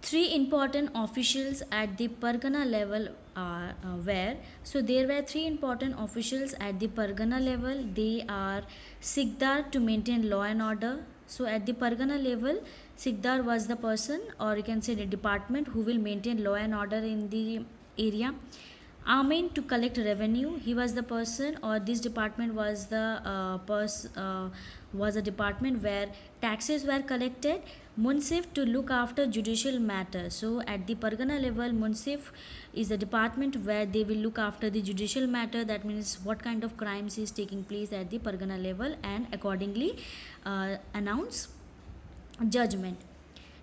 Three important officials at the Pargana level are were, so there were three important officials at the Pargana level. They are Sikdar to maintain law and order. So at the Pargana level, Sikdar was the person, or you can say the department, who will maintain law and order in the area. Amin to collect revenue. He was the person, or this department was the was a department where taxes were collected. Munsif to look after judicial matters. So at the Pargana level, Munsif is a department where they will look after the judicial matter. That means what kind of crimes is taking place at the Pargana level, and accordingly announce judgment.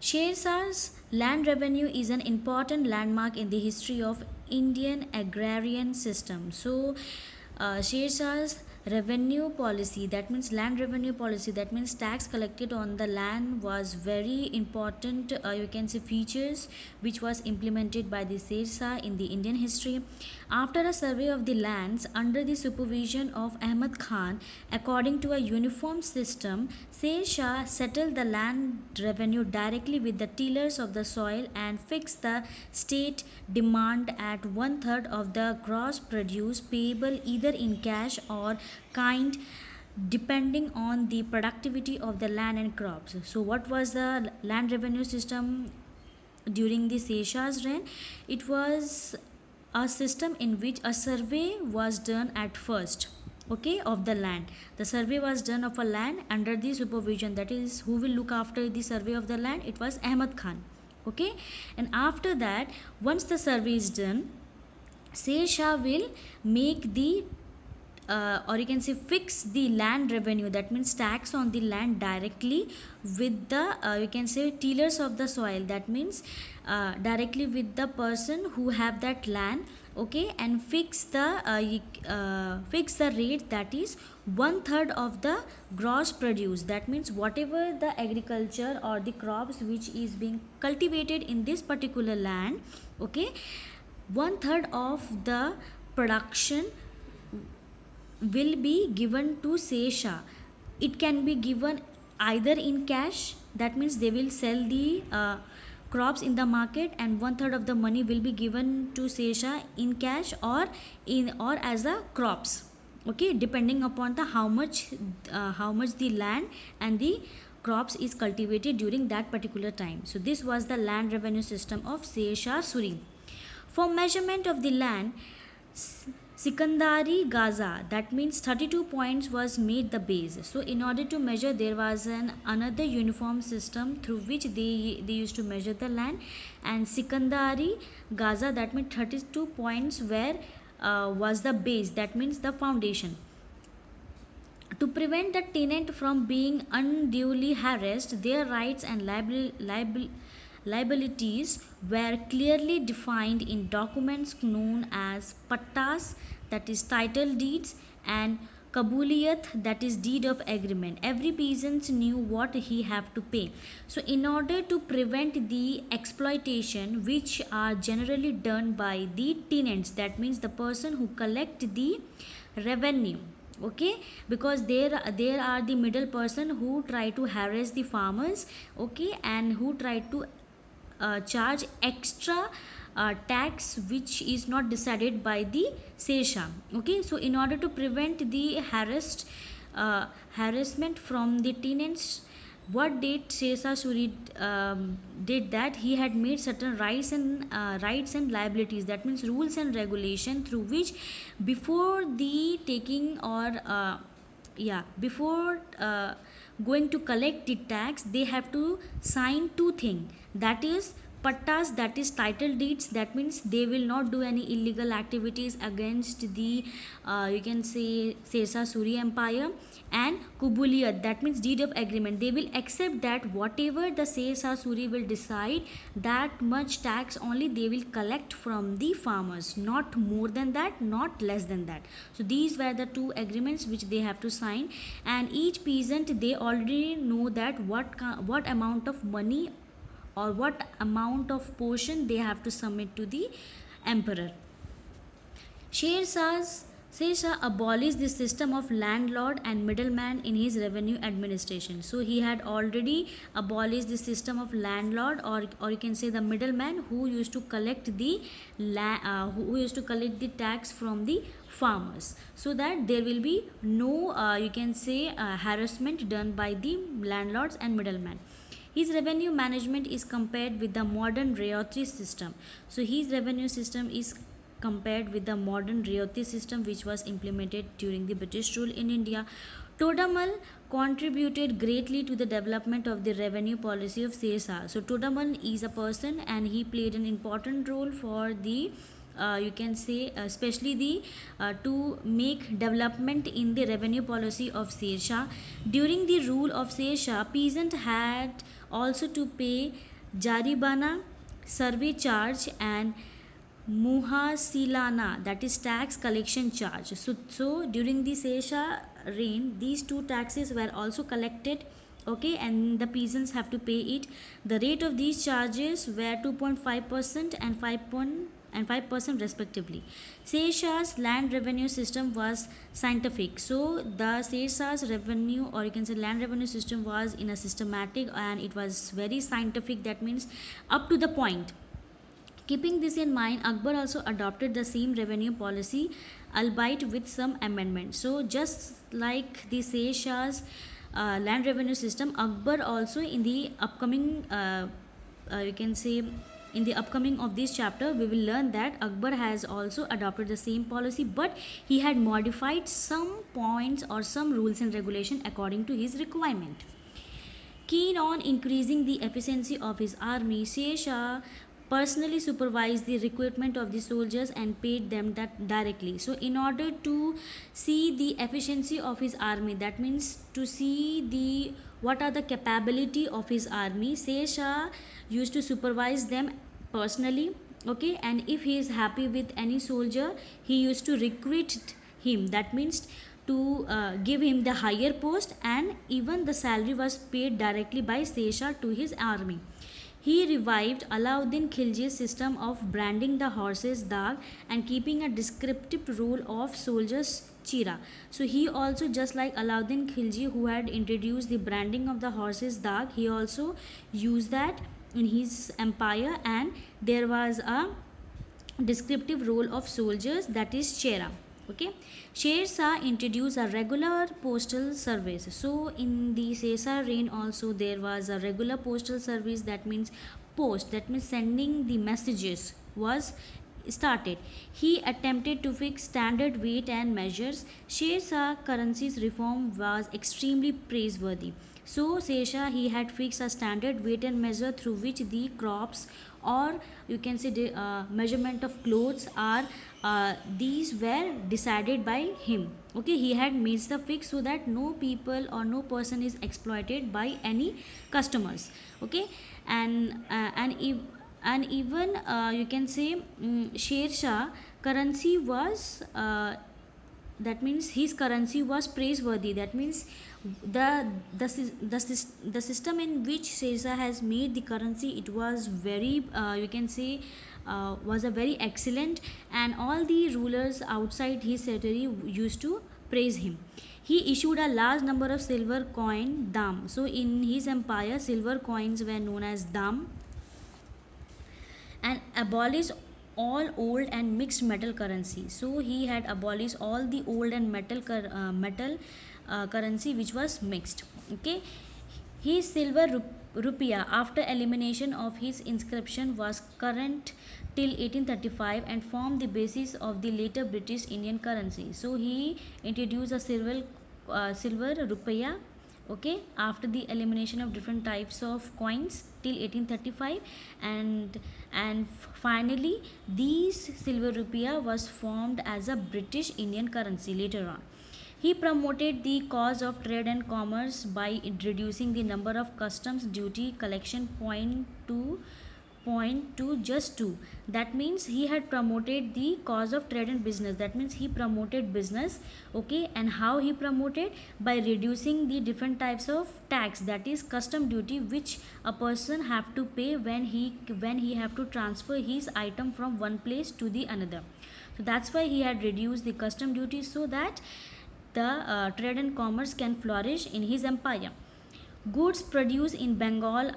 Sher Shah's land revenue is an important landmark in the history of Indian agrarian system. So, Sher Shah's revenue policy, that means land revenue policy, that means tax collected on the land, was very important, you can say, features which was implemented by the Sher Shah in the Indian history. After a survey of the lands under the supervision of Ahmad Khan, according to a uniform system, Sher Shah settled the land revenue directly with the tillers of the soil and fixed the state demand at one third of the gross produce payable either in cash or kind, depending on the productivity of the land and crops. So what was the land revenue system during the Sher Shah's reign? It was a system in which a survey was done at first, okay, of the land. The survey was done of a land under the supervision, that is, who will look after the survey of the land? It was Ahmad Khan, okay. And after that, once the survey is done, Sher Shah will make the or you can say fix the land revenue, that means tax on the land, directly with the you can say tillers of the soil, that means directly with the person who have that land, okay, and fix the rate, that is one third of the gross produce. That means whatever the agriculture or the crops which is being cultivated in this particular land, okay, one third of the production will be given to Sher Shah. It can be given either in cash, that means they will sell the crops in the market, and one third of the money will be given to Sher Shah in cash, or as a crops, okay, depending upon the how much the land and the crops is cultivated during that particular time. So this was the land revenue system of Sher Shah Suri. For measurement of the land, Sikandari Gaza, that means 32 points, was made the base. So in order to measure, there was another uniform system through which they used to measure the land, and Sikandari Gaza, that means 32 points were was the base, that means the foundation. To prevent the tenant from being unduly harassed, their rights and liabilities were clearly defined in documents known as pattas, that is title deeds, and kabuliyat, that is deed of agreement. Every peasant knew what he have to pay. So in order to prevent the exploitation which are generally done by the tenants, that means the person who collect the revenue, okay, because there are the middle person who try to harass the farmers, okay, and who try to charge extra tax which is not decided by the Sher Shah, okay. So in order to prevent the harassment from the tenants, what did Sher Shah Suri did, that he had made certain rights and liabilities, that means rules and regulation, through which before the taking or before going to collect the tax, they have to sign two things, that is pattas, that is title deeds, that means they will not do any illegal activities against the you can say Sher Shah Suri empire, and kubuliyat, that means deed of agreement. They will accept that whatever the Sher Shah Suri will decide, that much tax only they will collect from the farmers, not more than that, not less than that. So these were the two agreements which they have to sign, and each peasant, they already know that what amount of money or what amount of portion they have to submit to the emperor. Sher Shah's Sher Shah abolished the system of landlord and middleman in his revenue administration. So he had already abolished the system of landlord, or you can say the middleman who used to collect the who used to collect the tax from the farmers, so that there will be no you can say harassment done by the landlords and middlemen. His revenue management is compared with the modern royalty system. So his revenue system is compared with the modern royalty system which was implemented during the British rule in India. Todamal contributed greatly to the development of the revenue policy of Sher Shah. So Todamal is a person and he played an important role for the you can say especially the to make development in the revenue policy of Sher Shah. During the rule of Sher Shah, peasant had also to pay jaribana, survey charge, and muhasilana, that is tax collection charge. So during the Sher Shah reign, these two taxes were also collected, okay, and the peasants have to pay it. The rate of these charges were 2.5% and 5% respectively. Sher Shah's land revenue system was scientific. So the Sher Shah's revenue, or you can say land revenue system, was in a systematic and it was very scientific. That means up to the point. Keeping this in mind, Akbar also adopted the same revenue policy, albeit with some amendments. So just like the Sher Shah's land revenue system, Akbar also in the upcoming you can say in the upcoming of this chapter we will learn that Akbar has also adopted the same policy, but he had modified some points or some rules and regulation according to his requirement. Keen on increasing the efficiency of his army, Sher Shah personally supervised the recruitment of the soldiers and paid them that directly. So in order to see the efficiency of his army, that means to see the what are the capability of his army, Sher Shah used to supervise them personally, okay, and if he is happy with any soldier, he used to recruit him. That means to give him the higher post, and even the salary was paid directly by Sher Shah to his army. He revived Alauddin Khilji's system of branding the horses dag and keeping a descriptive role of soldiers chira. So he also, just like Alauddin Khilji who had introduced the branding of the horses dag, he also used that in his empire, and there was a descriptive role of soldiers, that is chera. Okay, Sher Shah introduced a regular postal service. So in the Sher Shah reign also there was a regular postal service, that means post, that means sending the messages was started. He attempted to fix standard weight and measures. Sher Shah currency's reform was extremely praiseworthy. So Sher Shah, he had fixed a standard weight and measure through which the crops, or you can say the measurement of clothes are these were decided by him. Okay, he had made the fix so that no people or no person is exploited by any customers. Okay, and even you can say Sher Shah currency was that means his currency was praiseworthy. That means the system in which Sher Shah has made the currency, it was very you can say was a very excellent, and all the rulers outside his territory used to praise him. He issued a large number of silver coin dam. So in his empire silver coins were known as dam, and abolished all old and mixed metal currency. So he had abolished all the old and metal currency which was mixed. Okay, his silver rupiah after elimination of his inscription was current till 1835 and formed the basis of the later British Indian currency. So he introduced a silver rupiah, okay, after the elimination of different types of coins till 1835, and finally these silver rupiah was formed as a British Indian currency later on. He promoted the cause of trade and commerce by reducing the number of customs duty collection point to point to just 2. That means he had promoted the cause of trade and business. That means he promoted business. Okay, and how he promoted? By reducing the different types of tax, that is custom duty, which a person have to pay when he have to transfer his item from one place to the another. So that's why he had reduced the custom duty, so that the trade and commerce can flourish in his empire. Goods produced in Bengal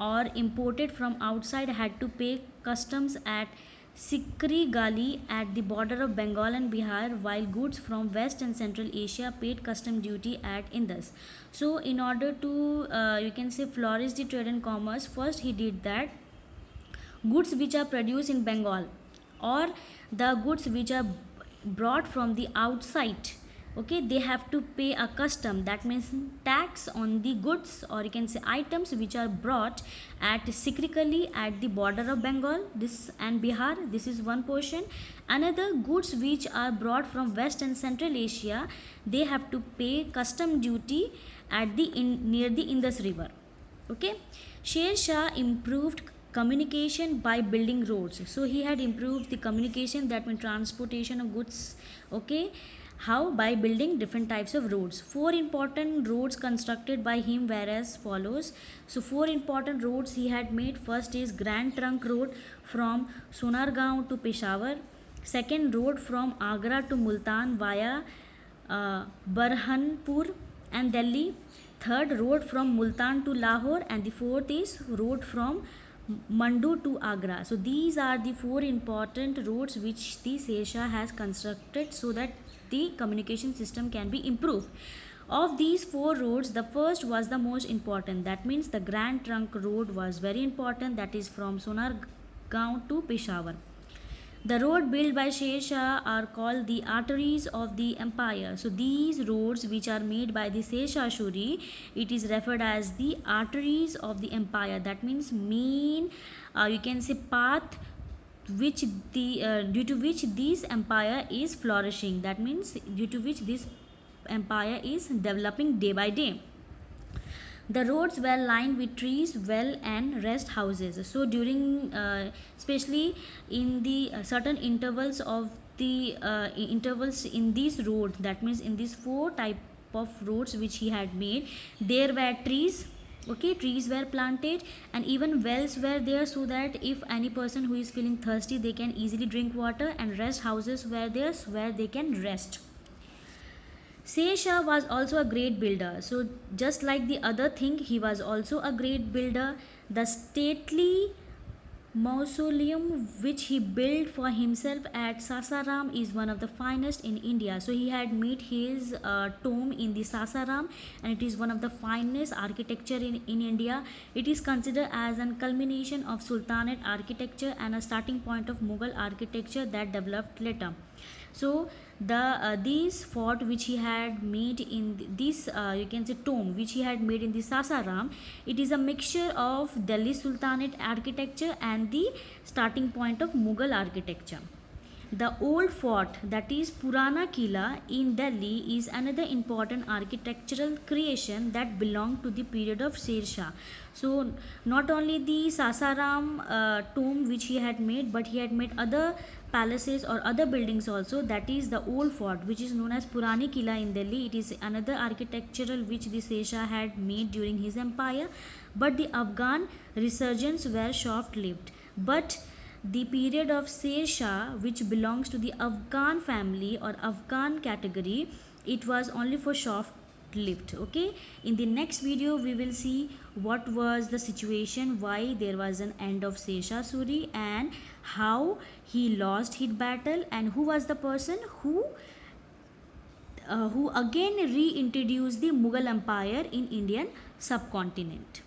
or imported from outside had to pay customs at Sikri Gali at the border of Bengal and Bihar, while goods from West and Central Asia paid custom duty at Indus. So, in order to you can say flourish the trade and commerce, first he did that goods which are produced in Bengal or the goods which are brought from the outside, okay, they have to pay a custom, that means tax on the goods, or you can say items which are brought at cyclically at the border of Bengal this and Bihar. This is one portion. Another, goods which are brought from West and Central Asia, they have to pay custom duty at the near the Indus river. Okay, Sher Shah improved communication by building roads. So he had improved the communication, that means transportation of goods. Okay, how? By building different types of roads. 4 important roads constructed by him were as follows. So 4 important roads he had made. First is Grand Trunk Road from Sonargaon to Peshawar. Second, road from Agra to Multan via Burhanpur and Delhi. Third, road from Multan to Lahore, and the fourth is road from Mandu to Agra. So these are the 4 important roads which the Sher Shah has constructed so that the communication system can be improved. Of these 4 roads, the first was the most important. That means the Grand Trunk Road was very important. That is from Sonargaon to Peshawar. The road built by Sher Shah are called the arteries of the empire. So these roads which are made by the Sher Shah Shuri, it is referred as the arteries of the empire. That means main you can say path which the due to which this empire is flourishing. That means due to which this empire is developing day by day. The roads were lined with trees, well and rest houses. So during especially in the certain intervals of the intervals in these roads, that means in these 4 type of roads which he had made, there were trees. Okay, trees were planted and even wells were there, so that if any person who is feeling thirsty, they can easily drink water, and rest houses were there where they can rest. Sher Shah was also a great builder. So just like the other thing, he was also a great builder. The stately mausoleum which he built for himself at Sasaram is one of the finest in India. So he had made his tomb in the Sasaram, and it is one of the finest architecture in India. It is considered as a culmination of Sultanate architecture and a starting point of Mughal architecture that developed later. So the these fort which he had made in this you can say tomb which he had made in the Sasaram, it is a mixture of Delhi Sultanate architecture and the starting point of Mughal architecture. The old fort, that is Purana Kila in Delhi, is another important architectural creation that belonged to the period of Sher Shah. So not only the Sasaram tomb which he had made, but he had made other palaces or other buildings also. That is the old fort which is known as Purani Kila in Delhi. It is another architectural which the Sher Shah had made during his empire, but the Afghan resurgence were short-lived. But the period of Sher Shah, which belongs to the Afghan family or Afghan category, it was only for short lived. Okay, in the next video we will see what was the situation, why there was an end of Sher Shah Suri, and how he lost his battle, and who was the person who again reintroduced the Mughal Empire in Indian subcontinent.